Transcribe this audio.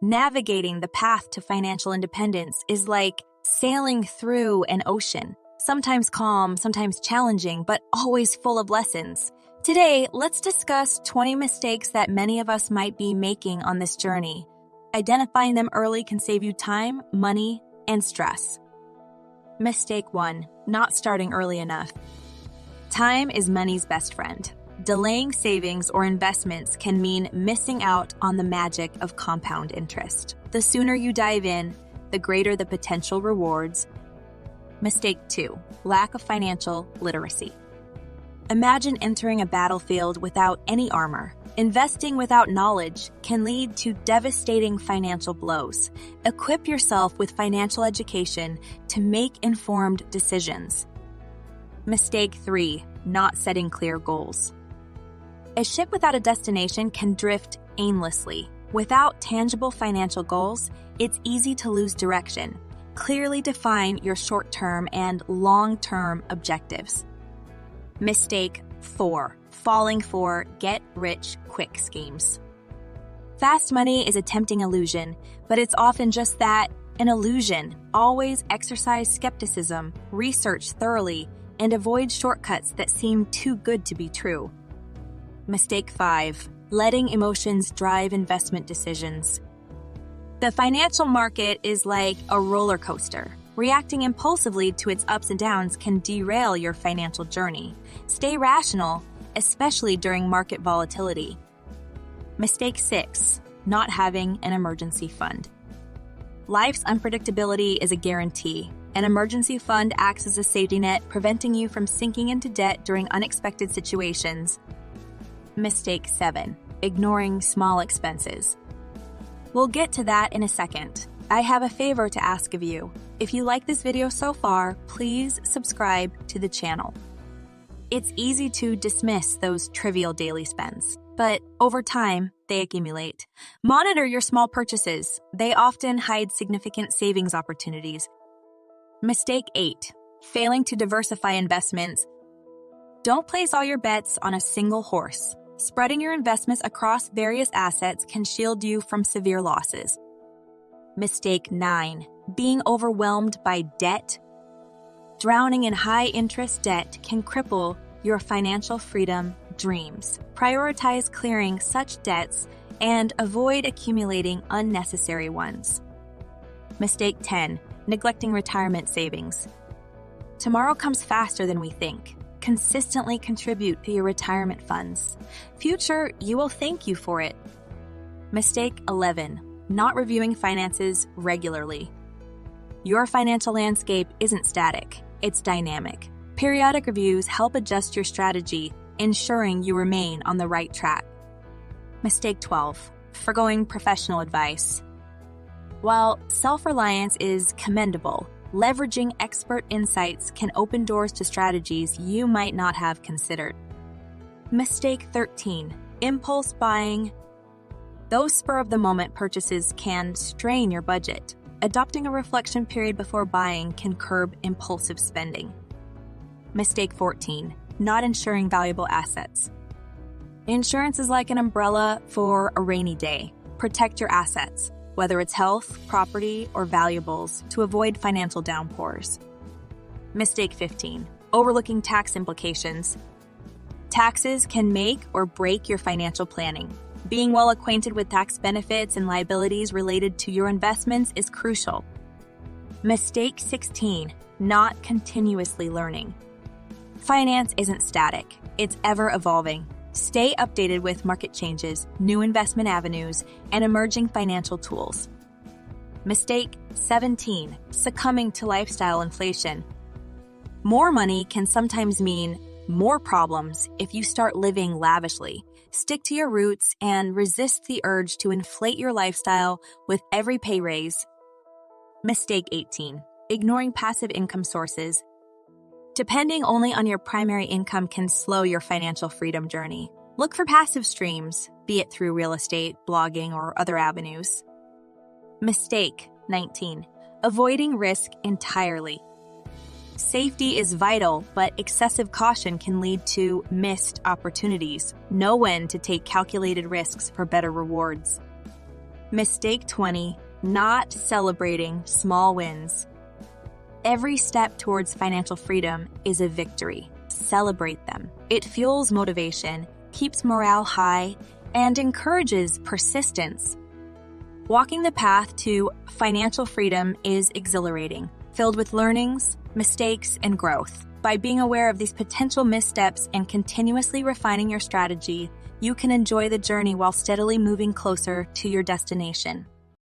Navigating the path to financial independence is like sailing through an ocean, sometimes calm, sometimes challenging, but always full of lessons. Today, let's discuss 20 mistakes that many of us might be making on this journey. Identifying them early can save you time, money, and stress. Mistake 1. Not starting early enough. Time is money's best friend. Delaying savings or investments can mean missing out on the magic of compound interest. The sooner you dive in, the greater the potential rewards. Mistake 2. Lack of financial literacy. Imagine entering a battlefield without any armor. Investing without knowledge can lead to devastating financial blows. Equip yourself with financial education to make informed decisions. Mistake 3. Not setting clear goals. A ship without a destination can drift aimlessly. Without tangible financial goals, it's easy to lose direction. Clearly define your short-term and long-term objectives. Mistake 4. Falling for get-rich-quick schemes. Fast money is a tempting illusion, but it's often just that, an illusion. Always exercise skepticism, research thoroughly, and avoid shortcuts that seem too good to be true. Mistake 5. Letting emotions drive investment decisions. The financial market is like a roller coaster. Reacting impulsively to its ups and downs can derail your financial journey. Stay rational, especially during market volatility. Mistake 6. Not having an emergency fund. Life's unpredictability is a guarantee. An emergency fund acts as a safety net, preventing you from sinking into debt during unexpected situations. Mistake 7. Ignoring small expenses. We'll get to that in a second. I have a favor to ask of you. If you like this video so far, please subscribe to the channel. It's easy to dismiss those trivial daily spends, but over time, they accumulate. Monitor your small purchases. They often hide significant savings opportunities. Mistake 8. Failing to diversify investments. Don't place all your bets on a single horse. Spreading your investments across various assets can shield you from severe losses. Mistake 9. Being overwhelmed by debt. Drowning in high-interest debt can cripple your financial freedom dreams. Prioritize clearing such debts and avoid accumulating unnecessary ones. Mistake 10. Neglecting retirement savings. Tomorrow comes faster than we think. Consistently contribute to your retirement funds. Future, you will thank you for it. Mistake 11. Not reviewing finances regularly. Your financial landscape isn't static, it's dynamic. Periodic reviews help adjust your strategy, ensuring you remain on the right track. Mistake 12. Forgoing professional advice. While self-reliance is commendable, leveraging expert insights can open doors to strategies you might not have considered. Mistake 13. Impulse buying. Those spur-of-the-moment purchases can strain your budget. Adopting a reflection period before buying can curb impulsive spending. Mistake 14. Not insuring valuable assets. Insurance is like an umbrella for a rainy day. Protect your assets, whether it's health, property, or valuables, to avoid financial downpours. Mistake 15. Overlooking tax implications. Taxes can make or break your financial planning. Being well acquainted with tax benefits and liabilities related to your investments is crucial. Mistake 16. Not continuously learning. Finance isn't static, it's ever evolving. Stay updated with market changes, new investment avenues, and emerging financial tools. Mistake 17. Succumbing to lifestyle inflation. More money can sometimes mean more problems if you start living lavishly. Stick to your roots and resist the urge to inflate your lifestyle with every pay raise. Mistake 18. Ignoring passive income sources. Depending only on your primary income can slow your financial freedom journey. Look for passive streams, be it through real estate, blogging, or other avenues. Mistake 19. Avoiding risk entirely. Safety is vital, but excessive caution can lead to missed opportunities. Know when to take calculated risks for better rewards. Mistake 20, not celebrating small wins. Every step towards financial freedom is a victory. Celebrate them. It fuels motivation, keeps morale high, and encourages persistence. Walking the path to financial freedom is exhilarating, filled with learnings, mistakes, and growth. By being aware of these potential missteps and continuously refining your strategy, you can enjoy the journey while steadily moving closer to your destination.